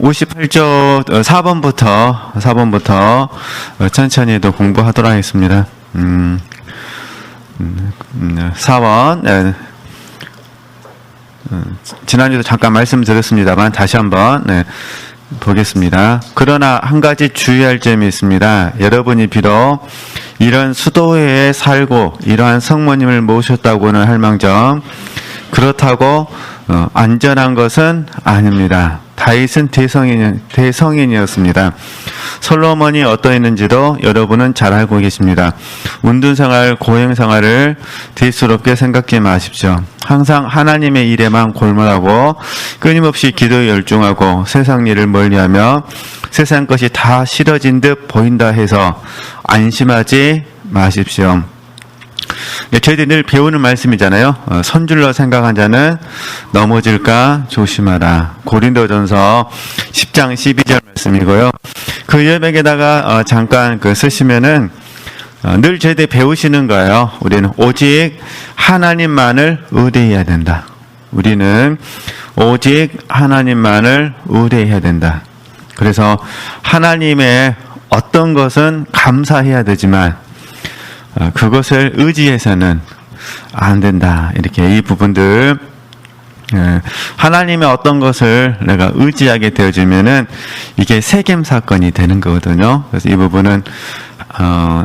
58조 4번부터 천천히 또 공부하도록 하겠습니다. 4번. 지난주도 잠깐 말씀드렸습니다만 다시 한번 보겠습니다. 그러나 한 가지 주의할 점이 있습니다. 여러분이 비록 이런 수도회에 살고 이러한 성모님을 모셨다고는 할망정 그렇다고 안전한 것은 아닙니다. 다윗은 대성인이었습니다. 솔로몬이 어떠했는지도 여러분은 잘 알고 계십니다. 운둔생활, 고행생활을 대수롭게 생각지 마십시오. 항상 하나님의 일에만 골몰하고 끊임없이 기도에 열중하고 세상 일을 멀리하며 세상 것이 다 싫어진 듯 보인다 해서 안심하지 마십시오. 저희들이 늘 배우는 말씀이잖아요. 선줄로 생각한 자는 넘어질까 조심하라. 고린도전서 10장 12절 말씀이고요. 그 여백에다가 잠깐 쓰시면은 늘 저희들이 배우시는 거예요. 우리는 오직 하나님만을 의뢰해야 된다. 우리는 오직 하나님만을 의뢰해야 된다. 그래서 하나님의 어떤 것은 감사해야 되지만 그것을 의지해서는 안 된다. 이렇게 이 부분들 하나님의 어떤 것을 내가 의지하게 되어지면은 이게 세겜 사건이 되는 거거든요. 그래서 이 부분은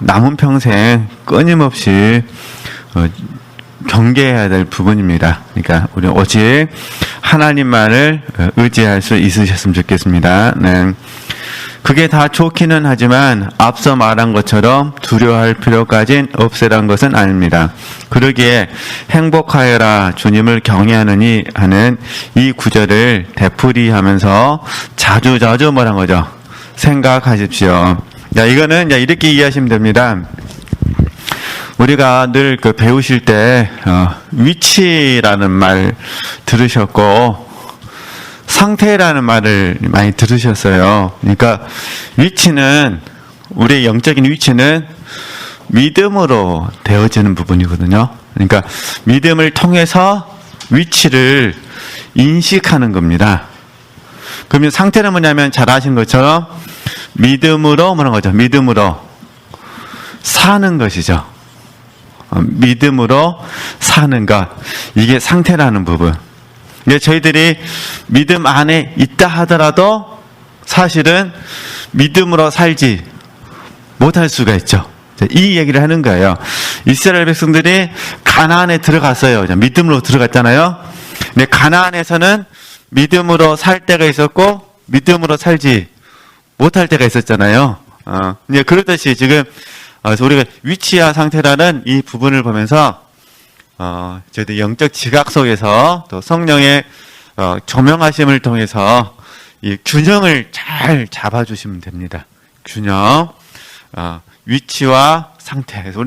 남은 평생 끊임없이 경계해야 될 부분입니다. 그러니까 우리 오직 하나님만을 의지할 수 있으셨으면 좋겠습니다. 네. 그게 다 좋기는 하지만 앞서 말한 것처럼 두려워할 필요까지는 없으란 것은 아닙니다. 그러기에 행복하여라 주님을 경외하느니 하는 이 구절을 되풀이하면서 자주 뭐란 거죠? 생각하십시오. 이거는 이렇게 이해하시면 됩니다. 우리가 늘 배우실 때 위치라는 말 들으셨고 상태라는 말을 많이 들으셨어요. 그러니까 위치는 우리의 영적인 위치는 믿음으로 되어지는 부분이거든요. 그러니까 믿음을 통해서 위치를 인식하는 겁니다. 그러면 상태는 뭐냐면 잘 아신 것처럼 믿음으로 뭐라는 거죠? 믿음으로 사는 것이죠. 믿음으로 사는 것. 이게 상태라는 부분. 저희들이 믿음 안에 있다 하더라도 사실은 믿음으로 살지 못할 수가 있죠. 이 얘기를 하는 거예요. 이스라엘 백성들이 가나안에 들어갔어요. 믿음으로 들어갔잖아요. 근데 가나안에서는 믿음으로 살 때가 있었고 믿음으로 살지 못할 때가 있었잖아요. 그렇듯이 지금 우리가 위치와 상태라는 이 부분을 보면서 저희들 영적 지각 속에서 또 성령의 조명하심을 통해서 이 균형을 잘 잡아주시면 됩니다. 균형, 위치와 상태. 그래서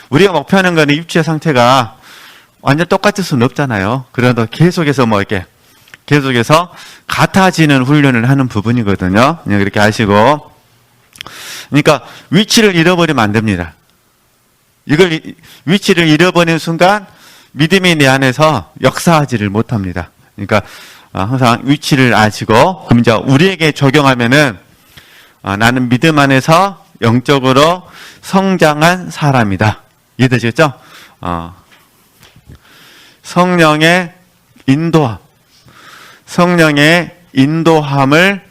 우리가 목표하는 거는 위치와 상태가 완전 똑같을 수는 없잖아요. 그래도 계속해서 계속해서 같아지는 훈련을 하는 부분이거든요. 그렇게 아시고. 그러니까 위치를 잃어버리면 안 됩니다. 이걸 위치를 잃어버리는 순간 믿음이 내 안에서 역사하지를 못합니다. 그러니까 항상 위치를 아시고 그럼 이제 우리에게 적용하면은 나는 믿음 안에서 영적으로 성장한 사람이다. 이해되시겠죠? 성령의 인도함을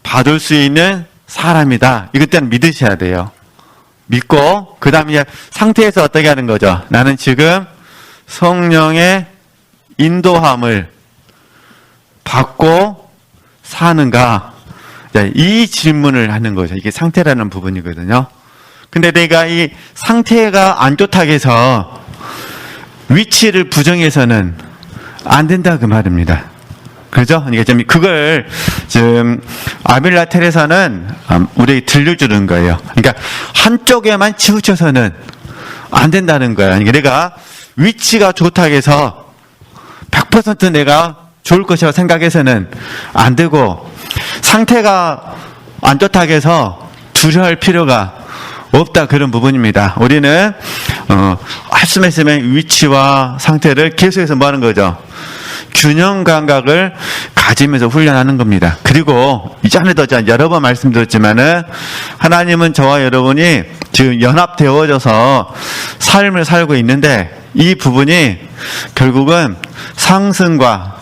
받을 수 있는 사람이다. 이것 때는 믿으셔야 돼요. 믿고 그 다음에 상태에서 어떻게 하는 거죠? 나는 지금 성령의 인도함을 받고 사는가? 이 질문을 하는 거죠. 이게 상태라는 부분이거든요. 근데 내가 이 상태가 안 좋다고 해서 위치를 부정해서는 안 된다 그 말입니다. 그죠? 그러니까 그걸 지금 아빌라 테레사는 우리에게 들려주는 거예요. 그러니까 한쪽에만 치우쳐서는 안 된다는 거예요. 그러니까 내가 위치가 좋다고 해서 100% 내가 좋을 것이라고 생각해서는 안 되고 상태가 안 좋다고 해서 두려워할 필요가 없다 그런 부분입니다. 우리는 말씀했으면 위치와 상태를 계속해서 뭐 하는 거죠? 균형 감각을 가지면서 훈련하는 겁니다. 그리고 이전에도 제가 여러 번 말씀드렸지만은 하나님은 저와 여러분이 지금 연합되어져서 삶을 살고 있는데 이 부분이 결국은 상승과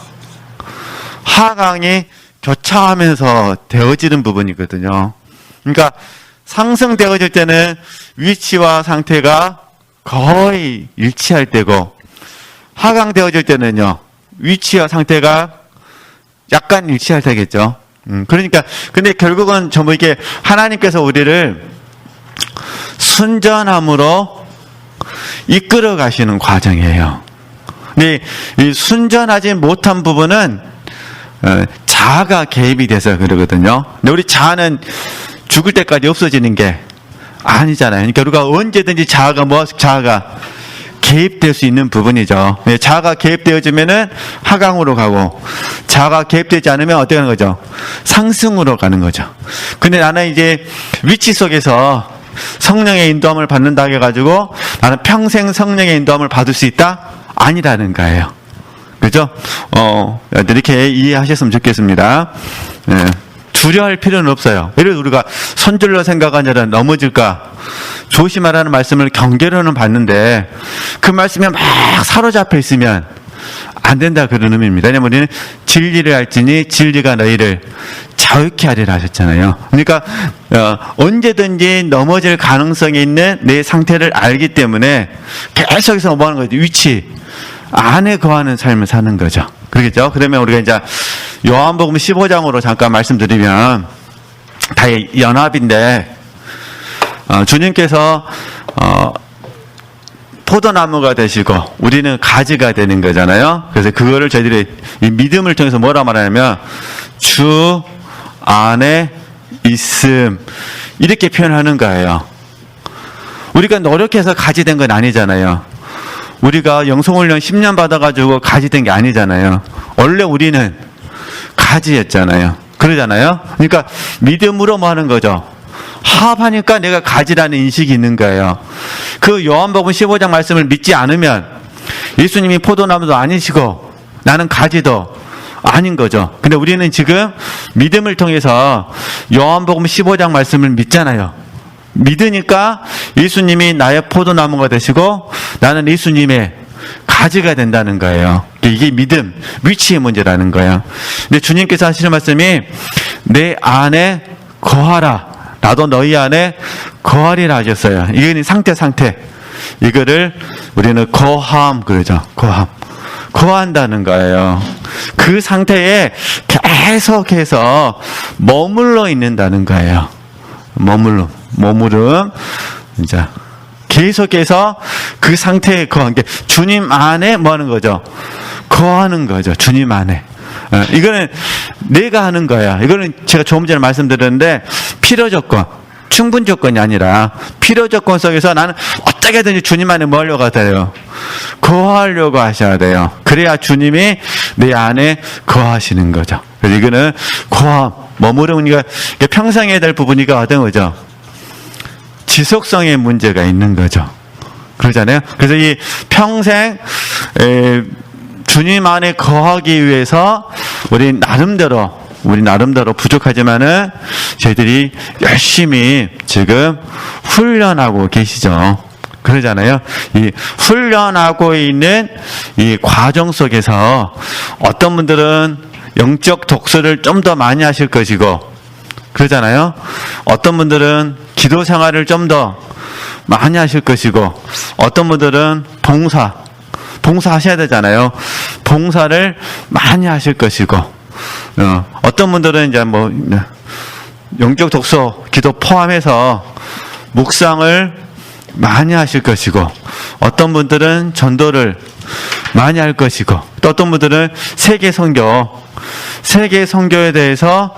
하강이 교차하면서 되어지는 부분이거든요. 그러니까 상승되어질 때는 위치와 상태가 거의 일치할 때고 하강되어질 때는요, 위치와 상태가 약간 일치할 때겠죠. 그러니까, 근데 결국은 전부 이게 하나님께서 우리를 순전함으로 이끌어 가시는 과정이에요. 근데 이 순전하지 못한 부분은 자아가 개입이 돼서 그러거든요. 근데 우리 자아는 죽을 때까지 없어지는 게 아니잖아요. 그러니까 우리가 언제든지 자아가 개입될 수 있는 부분이죠. 자아가 개입되어지면은 하강으로 가고, 자아가 개입되지 않으면 어떻게 하는 거죠? 상승으로 가는 거죠. 근데 나는 이제 위치 속에서 성령의 인도함을 받는다 해가지고 나는 평생 성령의 인도함을 받을 수 있다? 아니라는 거예요. 그죠? 이렇게 이해하셨으면 좋겠습니다. 예. 두려워할 필요는 없어요. 예를 들어 우리가 손절로 생각하느라 넘어질까 조심하라는 말씀을 경계로는 받는데 그 말씀에 막 사로잡혀 있으면 안 된다, 그런 의미입니다. 왜냐하면 우리는 진리를 알지니 진리가 너희를 자유케 하리라 하셨잖아요. 그러니까 언제든지 넘어질 가능성이 있는 내 상태를 알기 때문에 계속해서 뭐 하는 거죠? 위치 안에 거하는 삶을 사는 거죠. 그러겠죠? 그러면 우리가 이제 요한복음 15장으로 잠깐 말씀드리면 다 연합인데 주님께서 포도나무가 되시고 우리는 가지가 되는 거잖아요. 그래서 그거를 저희들이 이 믿음을 통해서 뭐라 말하냐면 주 안에 있음, 이렇게 표현하는 거예요. 우리가 노력해서 가지 된 건 아니잖아요. 우리가 영성훈련 10년 받아가지고 가지 된 게 아니잖아요. 원래 우리는 가지였잖아요. 그러잖아요. 그러니까 믿음으로 뭐 하는 거죠? 합하니까 내가 가지라는 인식이 있는 거예요. 그 요한복음 15장 말씀을 믿지 않으면 예수님이 포도나무도 아니시고 나는 가지도 아닌 거죠. 근데 우리는 지금 믿음을 통해서 요한복음 15장 말씀을 믿잖아요. 믿으니까 예수님이 나의 포도나무가 되시고 나는 예수님의 가지가 된다는 거예요. 이게 믿음, 위치의 문제라는 거예요. 근데 주님께서 하시는 말씀이 내 안에 거하라, 나도 너희 안에 거하리라 하셨어요. 이게 상태. 이거를 우리는 거함 그러죠. 거한다는 거예요. 그 상태에 계속해서 머물러 있는다는 거예요. 머무름. 이제 계속해서 그 상태에 거한 게 주님 안에 뭐 하는 거죠? 거하는 거죠. 주님 안에. 이거는 내가 하는 거야. 이거는 제가 조금 전에 말씀드렸는데 필요 조건, 충분 조건이 아니라 필요 조건 속에서 나는 어떻게든지 주님 안에 뭐 하려고 하세요? 거하려고 하셔야 돼요. 그래야 주님이 내 안에 거하시는 거죠. 그래서 이거는 거함, 머무르니까 평생 해야 될 부분이가 어떤 거죠? 지속성의 문제가 있는 거죠. 그러잖아요. 그래서 이 평생 주님 안에 거하기 위해서 우리 나름대로 부족하지만은 저희들이 열심히 지금 훈련하고 계시죠. 그러잖아요. 이 훈련하고 있는 이 과정 속에서 어떤 분들은 영적 독서를 좀 더 많이 하실 것이고, 그러잖아요. 어떤 분들은 기도 생활을 좀 더 많이 하실 것이고, 어떤 분들은 봉사 하셔야 되잖아요. 봉사를 많이 하실 것이고, 어떤 분들은 이제 뭐 영적 독서, 기도 포함해서 묵상을 많이 하실 것이고, 어떤 분들은 전도를 많이 할 것이고, 또 어떤 분들은 세계 선교에 대해서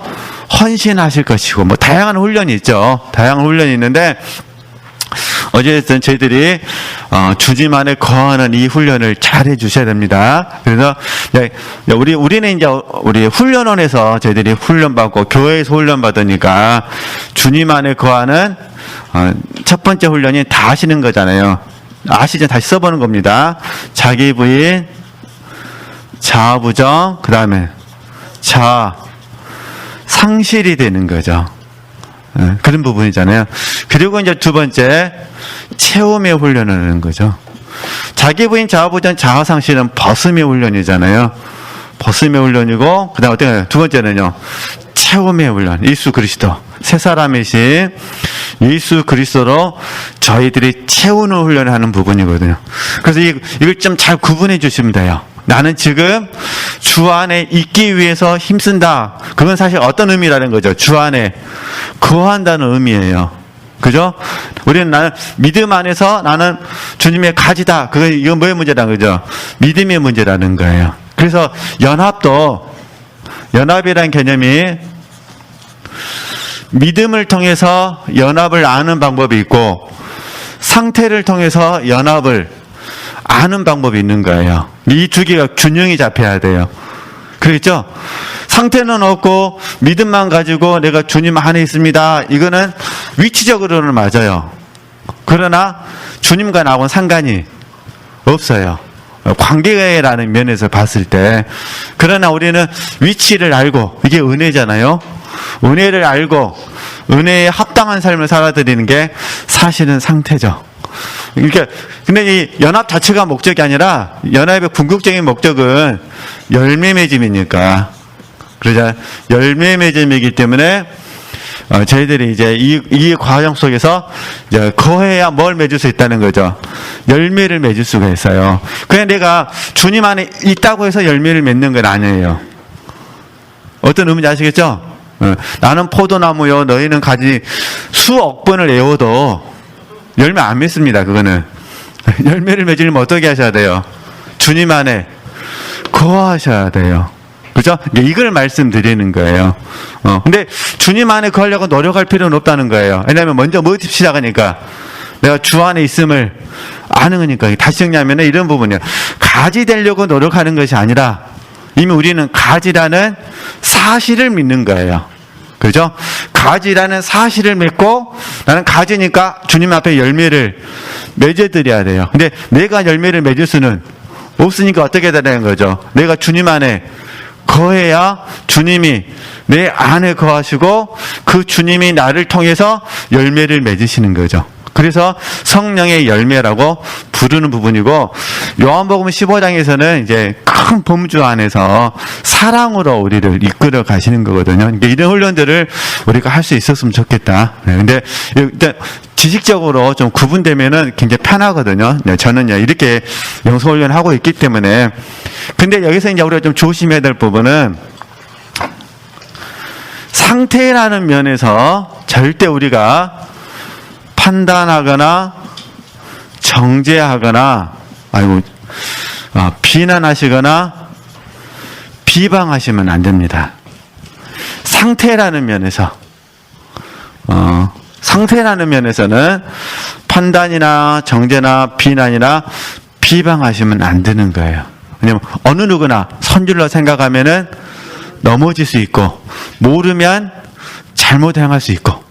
헌신하실 것이고, 뭐 다양한 훈련이 있죠. 다양한 훈련이 있는데 어쨌든 저희들이 주님 안에 거하는 이 훈련을 잘 해주셔야 됩니다. 그래서 우리는 이제 우리 훈련원에서 저희들이 훈련받고 교회에서 훈련받으니까 주님 안에 거하는 첫 번째 훈련이 다 하시는 거잖아요. 아시죠? 다시 써보는 겁니다. 자기 부인, 자아부정, 그 다음에 자아 상실이 되는 거죠. 그런 부분이잖아요. 그리고 이제 두 번째, 체험의 훈련을 하는 거죠. 자기 부인 자아부정, 자아상실은 벗음의 훈련이잖아요. 벗음의 훈련이고, 그 다음 어떤 두 번째는요, 체험의 훈련. 예수 그리스도, 새 사람이신 예수 그리스도로 저희들이 채우는 훈련을 하는 부분이거든요. 그래서 이걸 좀 잘 구분해 주시면 돼요. 나는 지금 주 안에 있기 위해서 힘쓴다. 그건 사실 어떤 의미라는 거죠? 주 안에 거한다는 의미예요. 그죠? 우리는 나는 믿음 안에서 나는 주님의 가지다. 이건 뭐의 문제라는 거죠? 믿음의 문제라는 거예요. 그래서 연합이라는 개념이 믿음을 통해서 연합을 아는 방법이 있고 상태를 통해서 연합을 아는 방법이 있는 거예요. 이 두 개가 균형이 잡혀야 돼요. 그렇죠? 상태는 없고 믿음만 가지고 내가 주님 안에 있습니다. 이거는 위치적으로는 맞아요. 그러나 주님과 나하고는 상관이 없어요. 관계라는 면에서 봤을 때. 그러나 우리는 위치를 알고, 이게 은혜잖아요. 은혜를 알고 은혜에 합당한 삶을 살아드리는 게 사실은 상태죠. 그러니까 근데 이 연합 자체가 목적이 아니라 연합의 궁극적인 목적은 열매 맺음이니까. 그러자 열매 맺음이기 때문에 저희들이 이제 이 과정 속에서 이제 거해야 뭘 맺을 수 있다는 거죠. 열매를 맺을 수가 있어요. 그냥 내가 주님 안에 있다고 해서 열매를 맺는 건 아니에요. 어떤 의미인지 아시겠죠? 나는 포도나무요, 너희는 가지 수억 번을 애워도 열매 안 맺습니다. 그거는 열매를 맺으려면 어떻게 하셔야 돼요? 주님 안에 거하셔야 돼요. 그죠? 이걸 말씀드리는 거예요. 근데 주님 안에 거하려고 노력할 필요는 없다는 거예요. 왜냐하면 먼저 뭐 시작하니까 내가 주 안에 있음을 아는 거니까. 다시 정리하면 이런 부분이에요. 가지 되려고 노력하는 것이 아니라 이미 우리는 가지라는 사실을 믿는 거예요. 그죠? 가지라는 사실을 믿고 나는 가지니까 주님 앞에 열매를 맺어드려야 돼요. 근데 내가 열매를 맺을 수는 없으니까 어떻게 되는 거죠? 내가 주님 안에 거해야 주님이 내 안에 거하시고 그 주님이 나를 통해서 열매를 맺으시는 거죠. 그래서 성령의 열매라고 부르는 부분이고, 요한복음 15장에서는 이제 큰 범주 안에서 사랑으로 우리를 이끌어 가시는 거거든요. 그러니까 이런 훈련들을 우리가 할 수 있었으면 좋겠다. 근데 일단 지식적으로 좀 구분되면은 굉장히 편하거든요. 저는 이렇게 영성 훈련을 하고 있기 때문에. 근데 여기서 이제 우리가 좀 조심해야 될 부분은 상태라는 면에서 절대 우리가 판단하거나 정죄하거나 비난하시거나 비방하시면 안 됩니다. 상태라는 면에서는 판단이나 정죄나 비난이나 비방하시면 안 되는 거예요. 왜냐면 어느 누구나 선줄로 생각하면은 넘어질 수 있고 모르면 잘못 행할 수 있고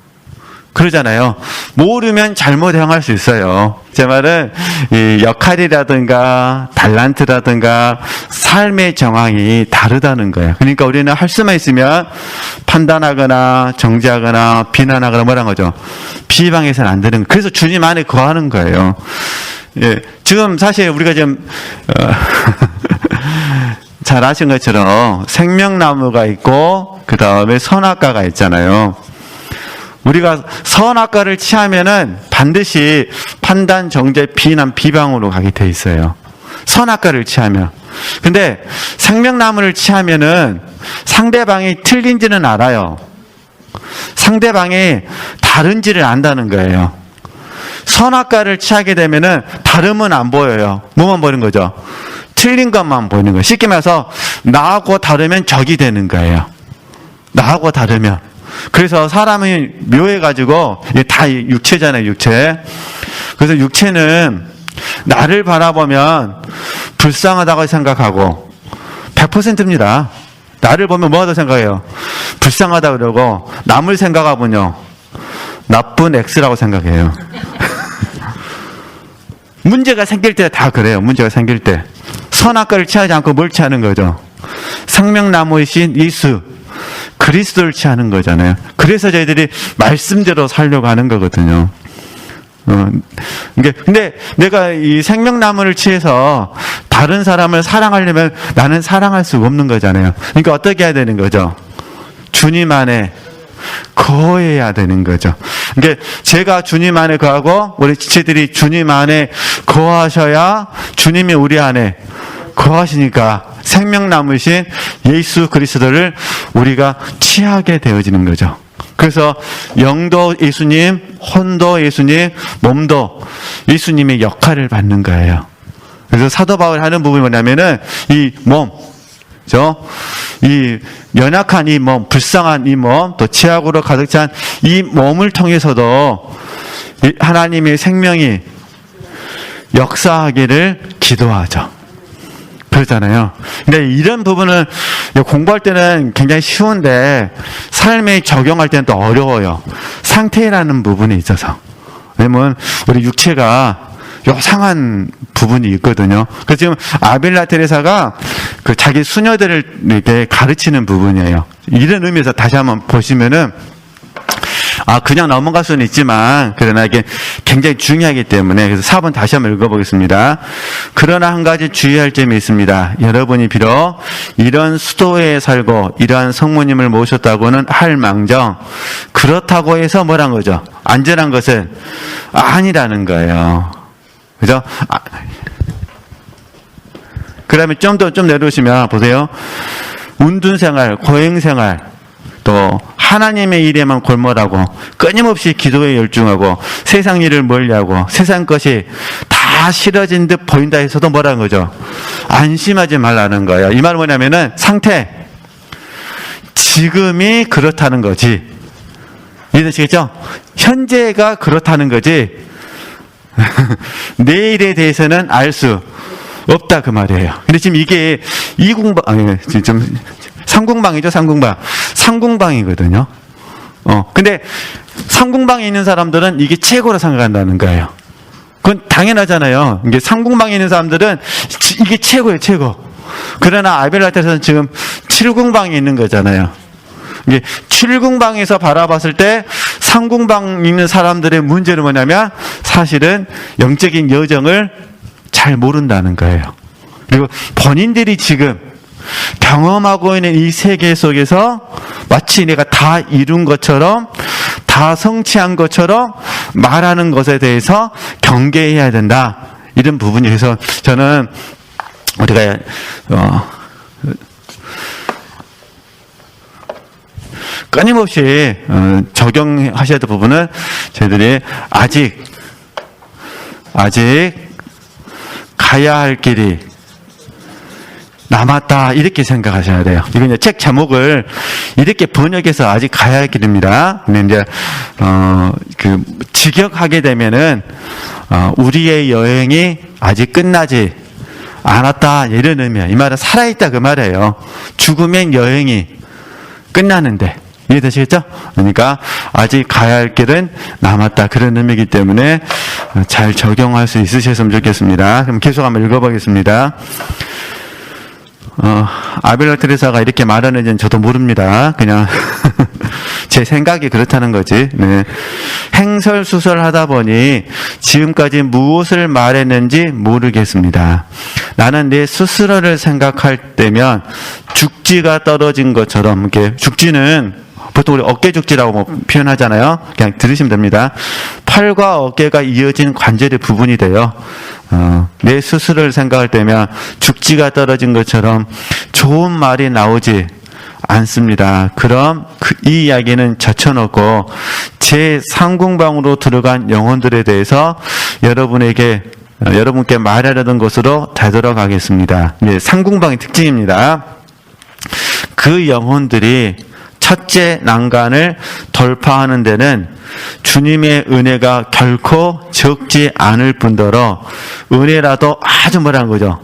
그러잖아요. 모르면 잘못 행할 수 있어요. 제 말은 이 역할이라든가 달란트라든가 삶의 정황이 다르다는 거예요. 그러니까 우리는 할 수만 있으면 판단하거나 정죄하거나 비난하거나 뭐라는 거죠. 비방해서는 안 되는 거예요. 그래서 주님 안에 거하는 거예요. 예, 지금 사실 우리가 좀 잘 아신 것처럼 생명나무가 있고 그 다음에 선악과가 있잖아요. 우리가 선악과를 취하면은 반드시 판단, 정죄, 비난, 비방으로 가게 돼 있어요. 선악과를 취하면. 근데 생명나무를 취하면은 상대방이 틀린지는 알아요. 상대방이 다른지를 안다는 거예요. 선악과를 취하게 되면은 다름은 안 보여요. 뭐만 보이는 거죠? 틀린 것만 보이는 거예요. 쉽게 말해서 나하고 다르면 적이 되는 거예요. 나하고 다르면. 그래서 사람이 묘해가지고, 이게 다 육체잖아요, 육체. 그래서 육체는 나를 바라보면 불쌍하다고 생각하고, 100%입니다. 나를 보면 뭐하다고 생각해요? 불쌍하다고 그러고, 남을 생각하면요, 나쁜 X라고 생각해요. 문제가 생길 때 다 그래요, 문제가 생길 때. 선악과를 취하지 않고 뭘 취하는 거죠? 생명나무이신 예수 그리스도를 취하는 거잖아요. 그래서 저희들이 말씀대로 살려고 하는 거거든요. 근데 내가 이 생명나무를 취해서 다른 사람을 사랑하려면 나는 사랑할 수가 없는 거잖아요. 그러니까 어떻게 해야 되는 거죠? 주님 안에 거해야 되는 거죠. 그러니까 제가 주님 안에 거하고 우리 지체들이 주님 안에 거하셔야 주님이 우리 안에 거하시니까 생명나무이신 예수 그리스도를 우리가 취하게 되어지는 거죠. 그래서 영도 예수님, 혼도 예수님, 몸도 예수님의 역할을 받는 거예요. 그래서 사도 바울이 하는 부분이 뭐냐면은 이 몸, 이 연약한 이 몸, 불쌍한 이 몸, 또 죄악으로 가득 찬 이 몸을 통해서도 하나님의 생명이 역사하기를 기도하죠. 그렇잖아요. 근데 이런 부분은 공부할 때는 굉장히 쉬운데 삶에 적용할 때는 또 어려워요. 상태라는 부분에 있어서. 왜냐면 우리 육체가 요상한 부분이 있거든요. 그래서 지금 아빌라 테레사가 그 자기 수녀들을 이렇게 가르치는 부분이에요. 이런 의미에서 다시 한번 보시면은 그냥 넘어갈 수는 있지만 그러나 이게 굉장히 중요하기 때문에 그래서 4번 다시 한번 읽어보겠습니다. 그러나 한 가지 주의할 점이 있습니다. 여러분이 비록 이런 수도에 살고 이러한 성모님을 모셨다고는 할 망정 그렇다고 해서 뭐란 거죠? 안전한 것은 아니라는 거예요. 그죠? 그 다음에 좀 내려오시면 보세요. 운둔생활, 고행생활 또 하나님의 일에만 골몰하고 끊임없이 기도에 열중하고 세상 일을 멀리하고 세상 것이 다 싫어진 듯 보인다 해서도 뭐라는 거죠? 안심하지 말라는 거예요. 이 말은 뭐냐면은 상태 지금이 그렇다는 거지. 이해되시겠죠? 현재가 그렇다는 거지 내일에 대해서는 알 수 없다 그 말이에요. 근데 지금 이게 지금 상궁방이죠, 상궁방. 상궁방이거든요. 근데 상궁방에 있는 사람들은 이게 최고로 생각한다는 거예요. 그건 당연하잖아요. 이게 상궁방에 있는 사람들은 이게 최고예요, 최고. 그러나 아벨라테에서는 지금 7궁방에 있는 거잖아요. 이게 7궁방에서 바라봤을 때 상궁방에 있는 사람들의 문제는 뭐냐면 사실은 영적인 여정을 잘 모른다는 거예요. 그리고 본인들이 지금 경험하고 있는 이 세계 속에서 마치 내가 다 이룬 것처럼 다 성취한 것처럼 말하는 것에 대해서 경계해야 된다. 이런 부분이 그래서 저는 우리가 끊임없이 적용하셔야 될 부분은 저희들이 아직 가야 할 길이 남았다 이렇게 생각하셔야 돼요. 이건 이제 책 제목을 이렇게 번역해서 아직 가야 할 길입니다. 근데 이제 그 직역하게 되면은 우리의 여행이 아직 끝나지 않았다 이런 의미야. 이 말은 살아있다 그 말이에요. 죽으면 여행이 끝나는데 이해되시겠죠? 그러니까 아직 가야 할 길은 남았다 그런 의미이기 때문에 잘 적용할 수 있으셨으면 좋겠습니다. 그럼 계속 한번 읽어보겠습니다. 아벨라 테레사가 이렇게 말하는지는 저도 모릅니다. 그냥 제 생각이 그렇다는 거지. 네. 행설수설하다 보니 지금까지 무엇을 말했는지 모르겠습니다. 나는 내 스스로를 생각할 때면 죽지가 떨어진 것처럼 이렇게 죽지는 보통 우리 어깨 죽지라고 뭐 표현하잖아요. 그냥 들으시면 됩니다. 팔과 어깨가 이어진 관절의 부분이 돼요. 내 스스로를 생각할 때면 죽지가 떨어진 것처럼 좋은 말이 나오지 않습니다. 그럼 이 이야기는 젖혀놓고 제 상궁방으로 들어간 영혼들에 대해서 여러분께 말하려던 것으로 되돌아가겠습니다. 상궁방의 특징입니다. 그 영혼들이 첫째 난간을 돌파하는 데는 주님의 은혜가 결코 적지 않을 뿐더러 은혜라도 아주 뭐라는 거죠?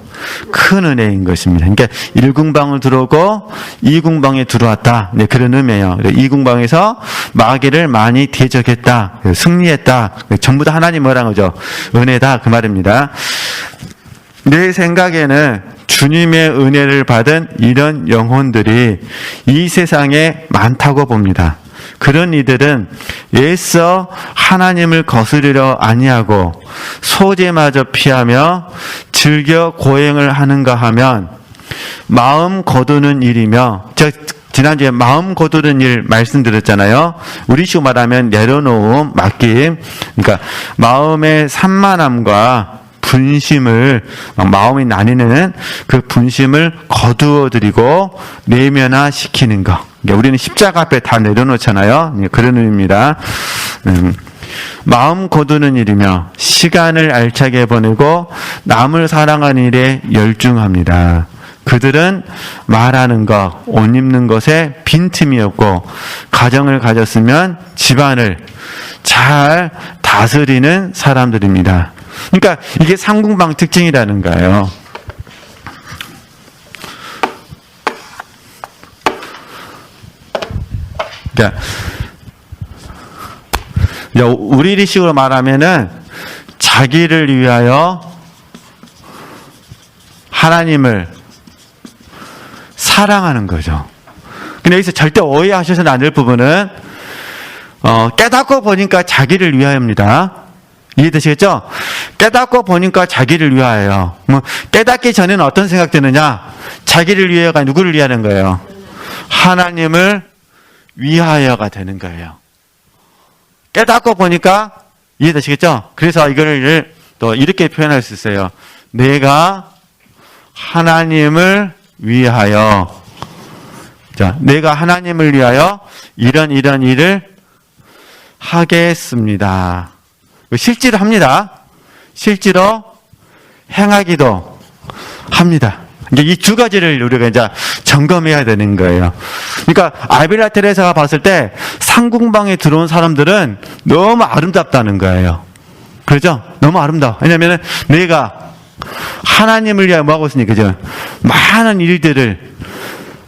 큰 은혜인 것입니다. 그러니까 1궁방을 들어오고 2궁방에 들어왔다. 네, 그런 의미예요. 2궁방에서 마귀를 많이 대적했다. 승리했다. 전부 다 하나님 뭐라는 거죠? 은혜다. 그 말입니다. 내 생각에는 주님의 은혜를 받은 이런 영혼들이 이 세상에 많다고 봅니다. 그런 이들은 애써 하나님을 거스르려 아니하고 소재마저 피하며 즐겨 고행을 하는가 하면 마음 거두는 일이며, 제가 지난주에 마음 거두는 일 말씀드렸잖아요. 우리식으로 말하면 내려놓음, 맡김. 그러니까 마음의 산만함과 분심을, 마음이 나뉘는 그 분심을 거두어드리고 내면화시키는 것. 그러니까 우리는 십자가 앞에 다 내려놓잖아요. 그런 의미입니다. 마음 거두는 일이며 시간을 알차게 보내고 남을 사랑하는 일에 열중합니다. 그들은 말하는 것, 옷 입는 것에 빈틈이 없고 가정을 가졌으면 집안을 잘 다스리는 사람들입니다. 그러니까 이게 상궁방 특징이라는 거예요. 그러니까 우리식으로 말하면은 자기를 위하여 하나님을 사랑하는 거죠. 근데 여기서 절대 오해하셔서는 안 될 부분은 깨닫고 보니까 자기를 위하여입니다. 이해되시겠죠? 깨닫고 보니까 자기를 위하여. 깨닫기 전에는 어떤 생각 드느냐? 자기를 위하여가 누구를 위하는 거예요? 하나님을 위하여가 되는 거예요. 깨닫고 보니까 이해되시겠죠? 그래서 이거를 또 이렇게 표현할 수 있어요. 내가 하나님을 위하여, 자, 내가 하나님을 위하여 이런 일을 하겠습니다. 실제로 합니다. 실제로 행하기도 합니다. 이 두 가지를 우리가 이제 점검해야 되는 거예요. 그러니까 아빌라 테레사가 봤을 때 상궁방에 들어온 사람들은 너무 아름답다는 거예요. 그렇죠? 너무 아름다워. 왜냐면은 내가 하나님을 위하여 뭐 하고 있으니까, 그죠? 많은 일들을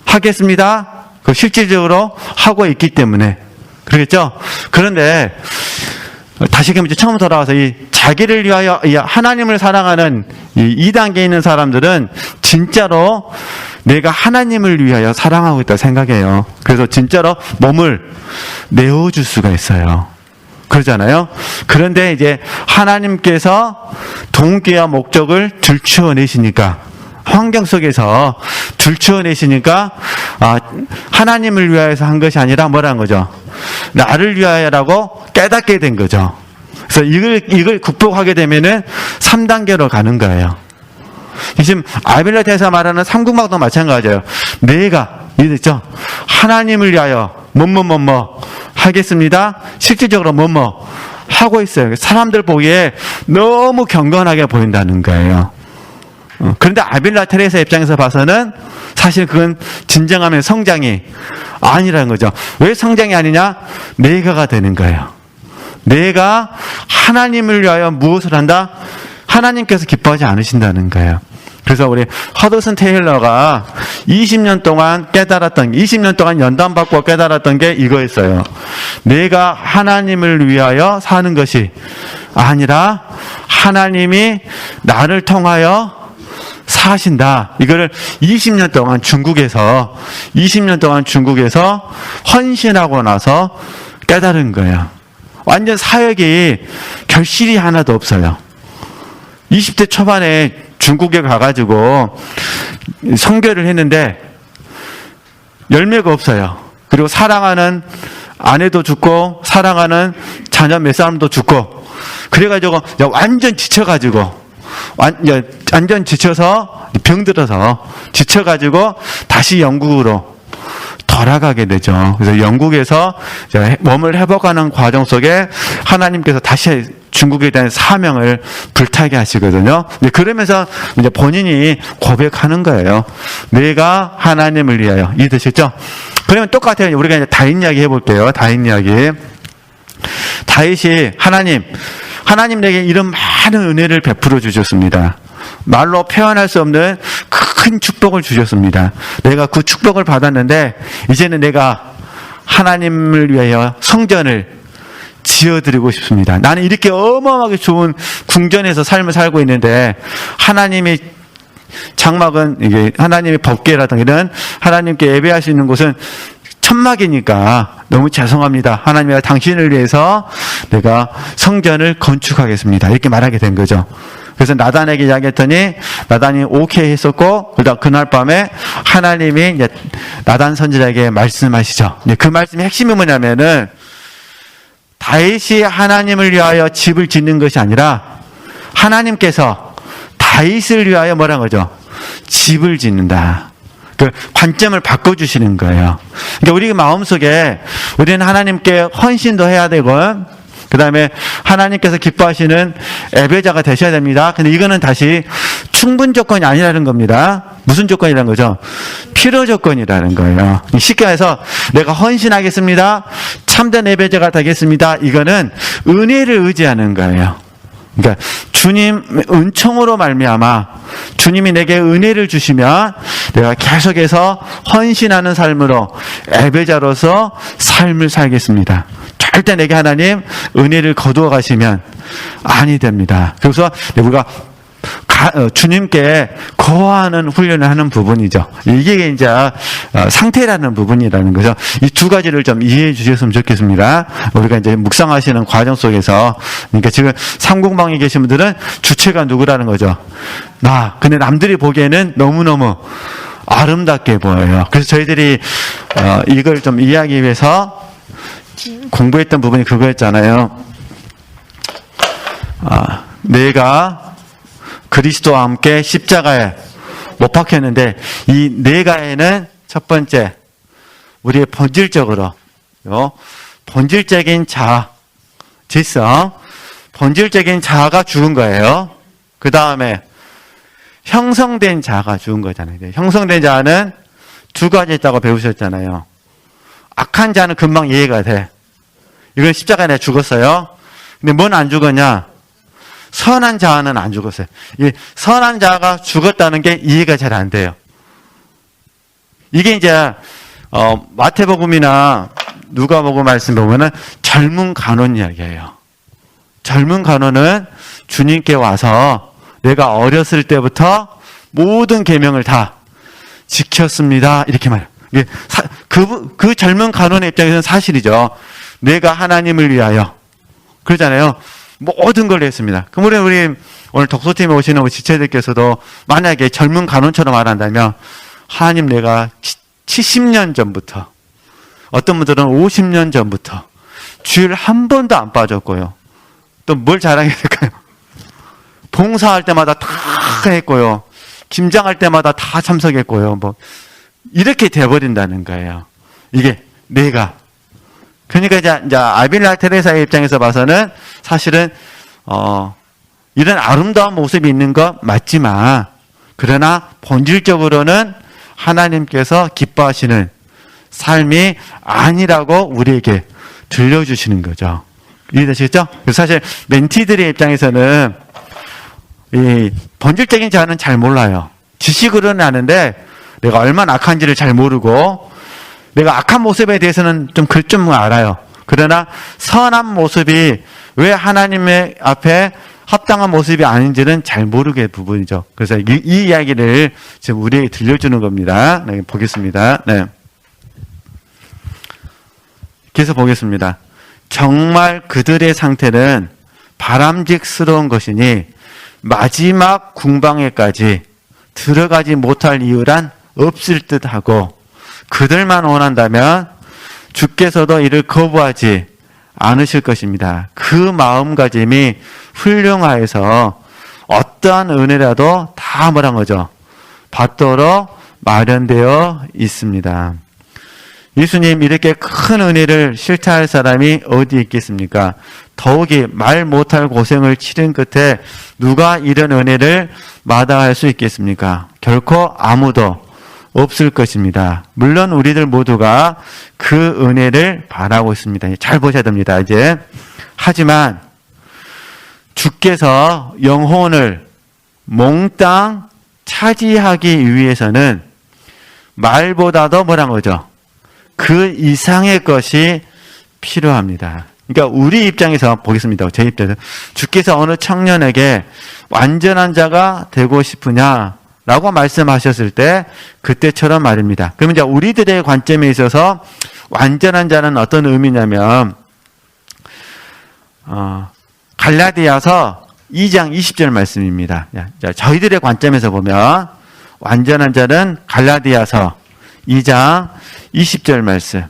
하겠습니다. 그 실질적으로 하고 있기 때문에. 그러겠죠? 그런데 다시 이제 처음 돌아와서 이 자기를 위하여 하나님을 사랑하는 이 2단계에 있는 사람들은 진짜로 내가 하나님을 위하여 사랑하고 있다고 생각해요. 그래서 진짜로 몸을 내어줄 수가 있어요. 그러잖아요. 그런데 이제 하나님께서 동기와 목적을 들추어내시니까, 환경 속에서 들추어내시니까, 하나님을 위하여서 한 것이 아니라 뭐라는 거죠? 나를 위하여라고 깨닫게 된 거죠. 그래서 이걸 극복하게 되면은 3단계로 가는 거예요. 지금 아빌라테에서 말하는 상궁방도 마찬가지예요. 내가, 이해됐죠? 하나님을 위하여 뭐뭐뭐뭐 하겠습니다. 실질적으로 뭐뭐 하고 있어요. 사람들 보기에 너무 경건하게 보인다는 거예요. 그런데 아빌라 테레사 입장에서 봐서는 사실 그건 진정하면 성장이 아니라는 거죠. 왜 성장이 아니냐? 내가가 되는 거예요. 내가 하나님을 위하여 무엇을 한다? 하나님께서 기뻐하지 않으신다는 거예요. 그래서 우리 허드슨 테일러가 20년 동안 깨달았던, 20년 동안 연단받고 깨달았던 게 이거였어요. 내가 하나님을 위하여 사는 것이 아니라 하나님이 나를 통하여 사신다. 이거를 20년 동안 중국에서 헌신하고 나서 깨달은 거예요. 완전 사역이 결실이 하나도 없어요. 20대 초반에 중국에 가가지고 선교를 했는데 열매가 없어요. 그리고 사랑하는 아내도 죽고 사랑하는 자녀 몇 사람도 죽고, 그래가지고 완전 지쳐가지고, 완전 지쳐서 병들어서 지쳐가지고 다시 영국으로 돌아가게 되죠. 그래서 영국에서 몸을 회복하는 과정 속에 하나님께서 다시 중국에 대한 사명을 불타게 하시거든요. 그러면서 이제 본인이 고백하는 거예요. 내가 하나님을 위하여. 이해되셨죠? 그러면 똑같아요. 우리가 이제 다윗 이야기 해볼게요. 다윗 이야기. 다윗이 하나님 내게 이런 많은 은혜를 베풀어 주셨습니다. 말로 표현할 수 없는 큰 축복을 주셨습니다. 내가 그 축복을 받았는데 이제는 내가 하나님을 위하여 성전을 지어드리고 싶습니다. 나는 이렇게 어마어마하게 좋은 궁전에서 삶을 살고 있는데 하나님이 장막은 이게 하나님의 법궤라든가 이런 하나님께 예배할 수 있는 곳은 천막이니까 너무 죄송합니다. 하나님이 당신을 위해서 내가 성전을 건축하겠습니다. 이렇게 말하게 된 거죠. 그래서 나단에게 이야기했더니 나단이 오케이 했었고, 그날 밤에 하나님이 이제 나단 선지자에게 말씀하시죠. 그 말씀의 핵심이 뭐냐면은 다윗이 하나님을 위하여 집을 짓는 것이 아니라 하나님께서 다윗을 위하여 뭐라는 거죠? 집을 짓는다. 그 관점을 바꿔주시는 거예요. 그러니까 우리 마음속에 우리는 하나님께 헌신도 해야 되고, 그 다음에 하나님께서 기뻐하시는 예배자가 되셔야 됩니다. 근데 이거는 다시 충분 조건이 아니라는 겁니다. 무슨 조건이라는 거죠? 필요 조건이라는 거예요. 쉽게 해서 내가 헌신하겠습니다. 참된 예배자가 되겠습니다. 이거는 은혜를 의지하는 거예요. 그러니까 주님 은총으로 말미암아 주님이 내게 은혜를 주시면 내가 계속해서 헌신하는 삶으로 예배자로서 삶을 살겠습니다. 절대 내게 하나님 은혜를 거두어 가시면 아니 됩니다. 그래서 우리가 주님께 거하는 훈련을 하는 부분이죠. 이게 이제 상태라는 부분이라는 거죠. 이 두 가지를 좀 이해해 주셨으면 좋겠습니다. 우리가 이제 묵상하시는 과정 속에서, 그러니까 지금 삼궁방에 계신 분들은 주체가 누구라는 거죠. 근데 남들이 보기에는 너무너무 아름답게 보여요. 그래서 저희들이 이걸 좀 이해하기 위해서 공부했던 부분이 그거였잖아요. 내가 그리스도와 함께 십자가에 못 박혔는데, 이 내가에는 첫 번째 우리의 본질적인 자아, 질성, 본질적인 자아가 죽은 거예요. 그 다음에 형성된 자아가 죽은 거잖아요. 형성된 자아는 두 가지 있다고 배우셨잖아요. 악한 자는 금방 이해가 돼. 이건 십자가에 내가 죽었어요. 근데 뭔 안 죽었냐? 선한 자아는 안 죽었어요. 이 선한 자아가 죽었다는 게 이해가 잘 안 돼요. 이게 이제 마태복음이나 누가복음 말씀 보면은 젊은 간원 이야기예요. 젊은 간원은 주님께 와서 내가 어렸을 때부터 모든 계명을 다 지켰습니다. 이렇게 말해요. 그 젊은 간원의 입장에서는 사실이죠. 내가 하나님을 위하여 그러잖아요. 모든 걸 했습니다. 그럼 우리 오늘 독서팀에 오시는 우리 지체들께서도 만약에 젊은 간원처럼 말한다면, 하나님 내가 70년 전부터, 어떤 분들은 50년 전부터 주일 한 번도 안 빠졌고요. 또 뭘 자랑해야 될까요? 봉사할 때마다 다 했고요. 김장할 때마다 다 참석했고요. 이렇게 돼버린다는 거예요. 이게 내가. 그러니까 이제 아빌라 테레사의 입장에서 봐서는 사실은 이런 아름다운 모습이 있는 거 맞지만, 그러나 본질적으로는 하나님께서 기뻐하시는 삶이 아니라고 우리에게 들려주시는 거죠. 이해되시겠죠? 그래서 사실 멘티들의 입장에서는 이 본질적인 자아는 잘 몰라요. 지식으로는 아는데 내가 얼마나 악한지를 잘 모르고, 내가 악한 모습에 대해서는 좀 알아요. 그러나 선한 모습이 왜 하나님의 앞에 합당한 모습이 아닌지는 잘 모르게 부분이죠. 그래서 이 이야기를 지금 우리에게 들려주는 겁니다. 네, 보겠습니다. 네. 계속 보겠습니다. 정말 그들의 상태는 바람직스러운 것이니 마지막 궁방에까지 들어가지 못할 이유란 없을 듯하고, 그들만 원한다면 주께서도 이를 거부하지 않으실 것입니다. 그 마음가짐이 훌륭하여서 어떠한 은혜라도 다 뭐란 거죠? 받도록 마련되어 있습니다. 예수님 이렇게 큰 은혜를 실타할 사람이 어디 있겠습니까? 더욱이 말 못할 고생을 치른 끝에 누가 이런 은혜를 마다할 수 있겠습니까? 결코 아무도 없을 것입니다. 물론 우리들 모두가 그 은혜를 바라고 있습니다. 잘 보셔야 됩니다. 이제 하지만 주께서 영혼을 몽땅 차지하기 위해서는 말보다도 뭐란 거죠? 그 이상의 것이 필요합니다. 그러니까 우리 입장에서 보겠습니다. 제 입장에서 주께서 어느 청년에게 완전한 자가 되고 싶으냐 라고 말씀하셨을 때 그때처럼 말입니다. 그러면 이제 우리들의 관점에 있어서 완전한 자는 어떤 의미냐면 갈라디아서 2장 20절 말씀입니다. 자, 저희들의 관점에서 보면 완전한 자는 갈라디아서 2장 20절 말씀.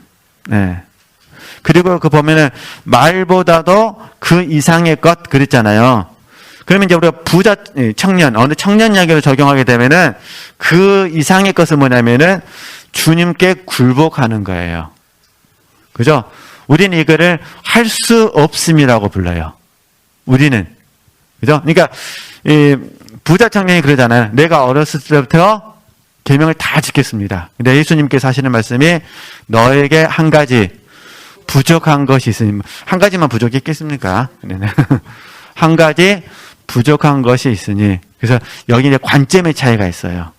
네. 그리고 그 보면은 말보다도 그 이상의 것 그랬잖아요. 그러면 이제 우리가 부자 청년, 어느 청년 이야기를 적용하게 되면은 그 이상의 것은 뭐냐면은 주님께 굴복하는 거예요. 그죠? 우리는 이거를 할 수 없음이라고 불러요. 우리는. 그죠? 그러니까, 이 부자 청년이 그러잖아요. 내가 어렸을 때부터 계명을 다 지켰습니다. 근데 예수님께서 하시는 말씀이 너에게 한 가지 부족한 것이 있으니, 한 가지만 부족했겠습니까? 한 가지 부족한 것이 있으니. 그래서 여기 이제 관점의 차이가 있어요.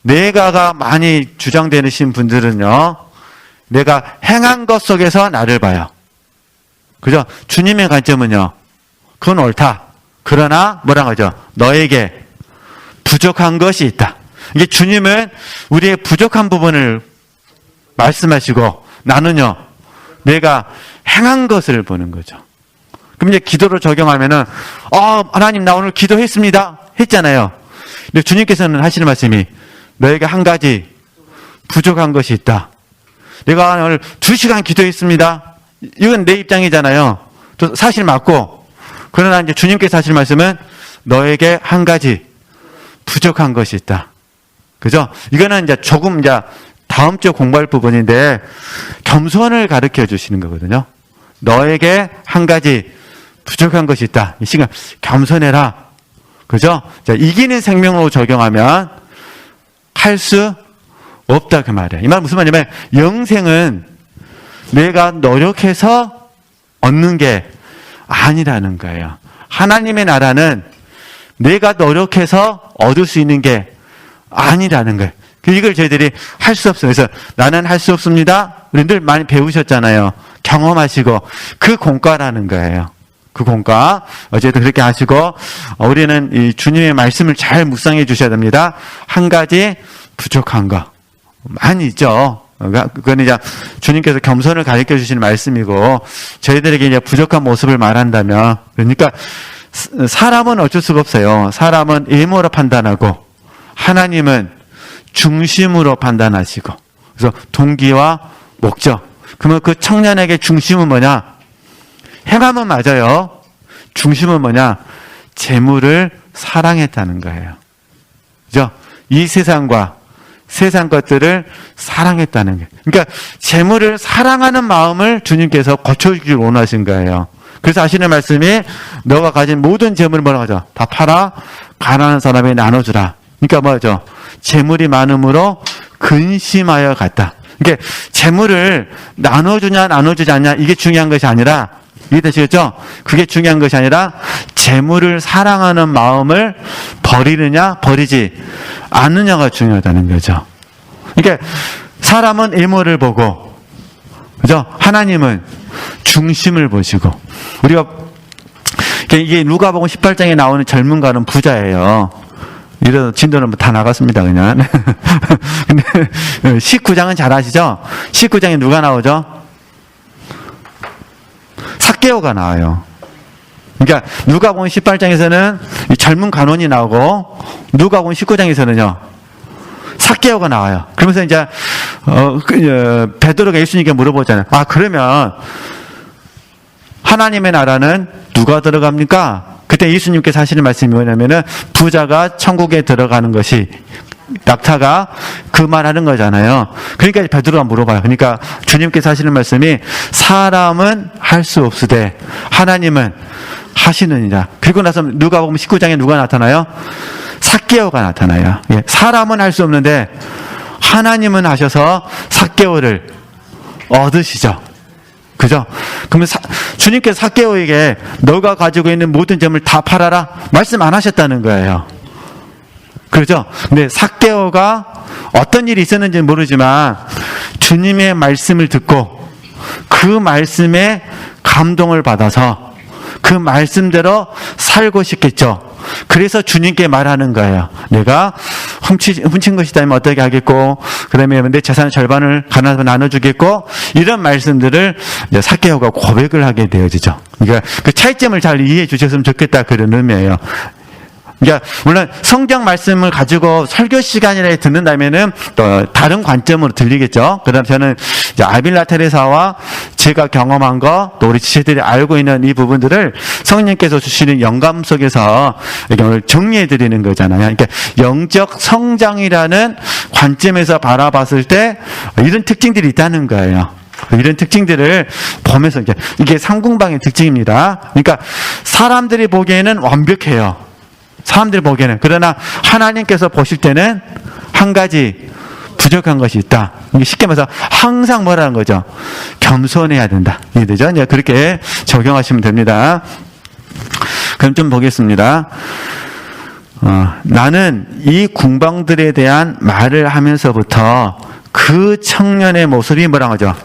내가가 많이 주장되시는 분들은요, 내가 행한 것 속에서 나를 봐요. 그죠? 주님의 관점은요, 그건 옳다. 그러나 뭐라고 하죠? 너에게 부족한 것이 있다. 이게 주님은 우리의 부족한 부분을 말씀하시고 나는요, 내가 행한 것을 보는 거죠. 그럼 이제 기도로 적용하면은, 하나님, 나 오늘 기도했습니다. 했잖아요. 근데 주님께서는 하시는 말씀이, 너에게 한 가지 부족한 것이 있다. 내가 오늘 2시간 기도했습니다. 이건 내 입장이잖아요. 또 사실 맞고. 그러나 이제 주님께서 하시는 말씀은, 너에게 한 가지 부족한 것이 있다. 그죠? 이거는 이제 조금 이제 다음 주에 공부할 부분인데, 겸손을 가르쳐 주시는 거거든요. 너에게 한 가지 부족한 것이 있다. 이 시간 겸손해라. 그죠? 자, 이기는 생명으로 적용하면 할 수 없다 그 말이에요. 이 말 무슨 말이냐면 영생은 내가 노력해서 얻는 게 아니라는 거예요. 하나님의 나라는 내가 노력해서 얻을 수 있는 게 아니라는 거예요. 이걸 저희들이 할 수 없어요. 그래서 나는 할 수 없습니다. 우리 늘 많이 배우셨잖아요. 경험하시고 그 공과라는 거예요. 그 공과. 어쨌든 그렇게 하시고 우리는 이 주님의 말씀을 잘 묵상해 주셔야 됩니다. 한 가지 부족한 거 많이 있죠. 그건 이제 주님께서 겸손을 가르쳐 주시는 말씀이고 저희들에게 이제 부족한 모습을 말한다면 그러니까 사람은 어쩔 수가 없어요. 사람은 외모로 판단하고 하나님은 중심으로 판단하시고 그래서 동기와 목적. 그러면 그 청년에게 중심은 뭐냐? 행함은 맞아요. 중심은 뭐냐? 재물을 사랑했다는 거예요. 그죠? 이 세상과 세상 것들을 사랑했다는 거예요. 그러니까 재물을 사랑하는 마음을 주님께서 고쳐주길 원하신 거예요. 그래서 하시는 말씀이 너가 가진 모든 재물을 뭐라고 하죠? 다 팔아 가난한 사람에게 나눠주라. 그러니까 뭐죠? 재물이 많음으로 근심하여 갔다. 그러니까 재물을 나눠주냐 나눠주지 않냐 이게 중요한 것이 아니라 이해되시겠죠? 그게 중요한 것이 아니라 재물을 사랑하는 마음을 버리느냐 버리지 않느냐가 중요하다는 거죠. 그러니까 사람은 외모를 보고 그죠? 하나님은 중심을 보시고 우리가 이게 누가복음 18장에 나오는 젊은 가는 부자예요. 이런 진도는 다 나갔습니다, 그냥. 근데 19장은 잘 아시죠? 19장에 누가 나오죠? 삭개오가 나와요. 그러니까 누가복음 18장에서는 젊은 간원이 나오고 누가복음 19장에서는요. 삭개오가 나와요. 그러면서 이제 베드로가 예수님께 물어보잖아요. 그러면 하나님의 나라는 누가 들어갑니까? 그때 예수님께서 하시는 말씀이 뭐냐면은 부자가 천국에 들어가는 것이 낙타가 그 말하는 거잖아요. 그러니까 베드로가 물어봐요. 그러니까 주님께서 하시는 말씀이 사람은 할 수 없으되 하나님은 하시느니라. 그리고 나서 누가복음 19장에 누가 나타나요? 삭개오가 나타나요. 사람은 할 수 없는데 하나님은 하셔서 삭개오를 얻으시죠. 그죠? 그러면 주님께서 삭개오에게 너가 가지고 있는 모든 점을 다 팔아라 말씀 안 하셨다는 거예요. 그렇죠? 근데 삭개오가 어떤 일이 있었는지 모르지만 주님의 말씀을 듣고 그 말씀에 감동을 받아서 그 말씀대로 살고 싶겠죠. 그래서 주님께 말하는 거예요. 내가 훔친 것이 있다면 어떻게 하겠고, 그다음에 내 재산의 절반을 가난하게 나눠주겠고, 이런 말씀들을 이제 삭개오가 고백을 하게 되어지죠. 그러니까 그 차이점을 잘 이해해 주셨으면 좋겠다, 그런 의미예요. 그러니까 물론 성경 말씀을 가지고 설교 시간이라 듣는다면은 또 다른 관점으로 들리겠죠. 그다음 저는 이제 아빌라 테레사와 제가 경험한 거, 또 우리 지체들이 알고 있는 이 부분들을 성령께서 주시는 영감 속에서 이렇게 오늘 정리해 드리는 거잖아요. 그러니까 영적 성장이라는 관점에서 바라봤을 때 이런 특징들이 있다는 거예요. 이런 특징들을 보면서 이게 상궁방의 특징입니다. 그러니까 사람들이 보기에는 완벽해요. 사람들이 보기에는. 그러나 하나님께서 보실 때는 한 가지 부족한 것이 있다. 이게 쉽게 말해서 항상 뭐라는 거죠? 겸손해야 된다. 이해되죠? 이제 그렇게 적용하시면 됩니다. 그럼 좀 보겠습니다. 나는 이 궁방들에 대한 말을 하면서부터 그 청년의 모습이 뭐라고 하죠?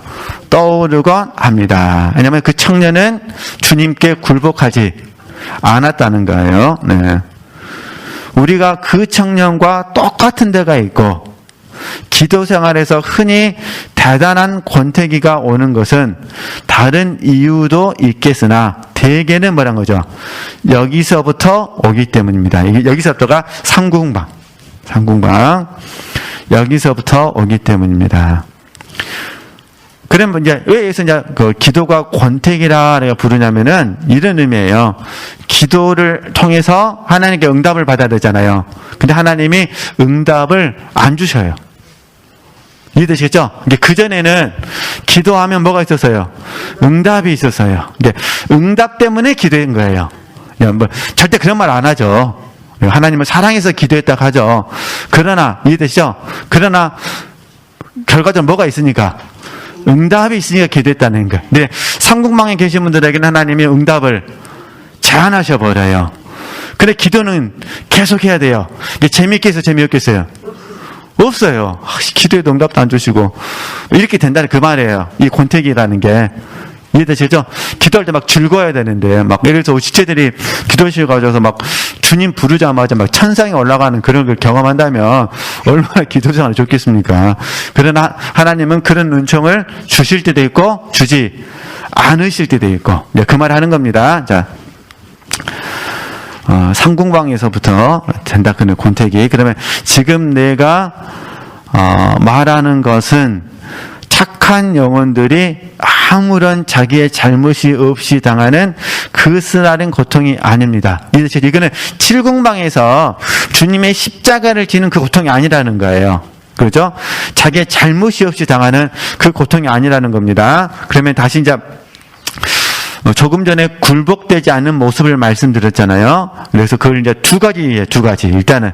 떠오르곤 합니다. 왜냐하면 그 청년은 주님께 굴복하지 않았다는 거예요. 네. 우리가 그 청년과 똑같은 데가 있고, 기도 생활에서 흔히 대단한 권태기가 오는 것은 다른 이유도 있겠으나 대개는 뭐란 거죠? 여기서부터 오기 때문입니다. 여기서부터가 상궁방. 여기서부터 오기 때문입니다. 그러면 이제 왜 여기서 이제 그 기도가 권태기라 부르냐면은 이런 의미예요. 기도를 통해서 하나님께 응답을 받아야 되잖아요. 근데 하나님이 응답을 안 주셔요. 이해되시겠죠? 이게 그전에는 기도하면 뭐가 있었어요? 응답이 있었어요. 이게 응답 때문에 기도한 거예요. 뭐 절대 그런 말 안 하죠. 하나님을 사랑해서 기도했다고 하죠. 그러나, 이해되시죠? 그러나 결과적으로 뭐가 있으니까? 응답이 있으니까 기도했다는 거예요. 근데 상궁방에 계신 분들에게는 하나님이 응답을 제한하셔 버려요. 근데 기도는 계속 해야 돼요. 이게 재미있겠어요? 재미없겠어요? 없어요. 기도에도 응답도 안 주시고 이렇게 된다는 그 말이에요. 이 권태기라는 게. 이해되시죠? 기도할 때 막 즐거워야 되는데, 막, 예를 들어서 지체들이 기도실 가셔서 막, 주님 부르자마자 막 천상에 올라가는 그런 걸 경험한다면, 얼마나 기도 생활이 좋겠습니까? 그러나 하나님은 그런 은총을 주실 때도 있고, 주지 않으실 때도 있고, 그 말 하는 겁니다. 자, 상궁방에서부터 된다, 그는 권태기. 그러면 지금 내가, 말하는 것은 착한 영혼들이 아무런 자기의 잘못이 없이 당하는 그 쓰라린 고통이 아닙니다. 이거는 칠궁방에서 주님의 십자가를 지는 그 고통이 아니라는 거예요. 그렇죠? 자기의 잘못이 없이 당하는 그 고통이 아니라는 겁니다. 그러면 다시 이제 조금 전에 굴복되지 않는 모습을 말씀드렸잖아요. 그래서 그걸 이제 두 가지. 일단은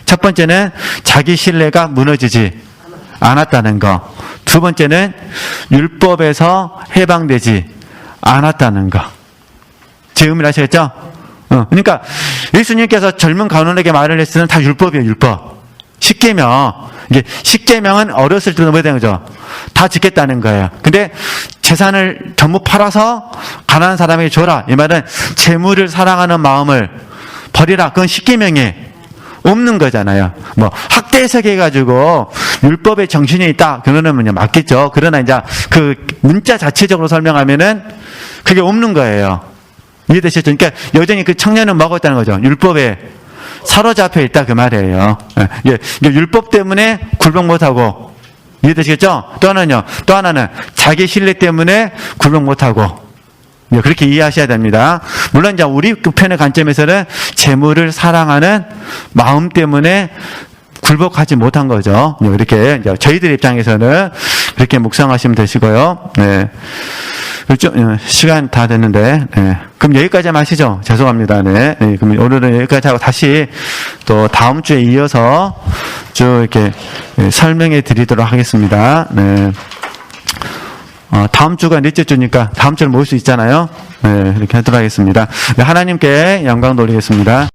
첫 번째는 자기 신뢰가 무너지지 않았다는 거. 두 번째는 율법에서 해방되지 않았다는 거. 제 의미를 아시겠죠? 그러니까 예수님께서 젊은 간원에게 말을 했을 때는 다 율법이에요. 율법. 십계명. 이게 십계명은 어렸을 때는 뭐야 되는 거죠? 다 지켰다는 거예요. 근데 재산을 전부 팔아서 가난한 사람에게 줘라. 이 말은 재물을 사랑하는 마음을 버리라. 그건 십계명에 없는 거잖아요. 뭐 학대 해석해가지고 율법의 정신이 있다. 그거는 그냥 맞겠죠. 그러나 이제 그 문자 자체적으로 설명하면은 그게 없는 거예요. 이해되셨죠? 그러니까 여전히 그 청년은 뭐가 있다는 거죠? 율법에 사로잡혀 있다 그 말이에요. 예, 율법 때문에 굴복 못하고. 이해되시겠죠? 또 하나는 자기 신뢰 때문에 굴복 못하고. 그렇게 이해하셔야 됩니다. 물론 이제 우리 편의 관점에서는 재물을 사랑하는 마음 때문에 굴복하지 못한 거죠. 이렇게 이제 저희들 입장에서는 그렇게 묵상하시면 되시고요. 네. 좀 시간 다 됐는데, 네. 그럼 여기까지 하시죠. 죄송합니다. 네. 네. 그럼 오늘은 여기까지 하고 다시 또 다음 주에 이어서 쭉 이렇게 설명해 드리도록 하겠습니다. 네. 다음 주가 넷째 주니까 다음 주를 모을 수 있잖아요. 네, 이렇게 하도록 하겠습니다. 네, 하나님께 영광 돌리겠습니다.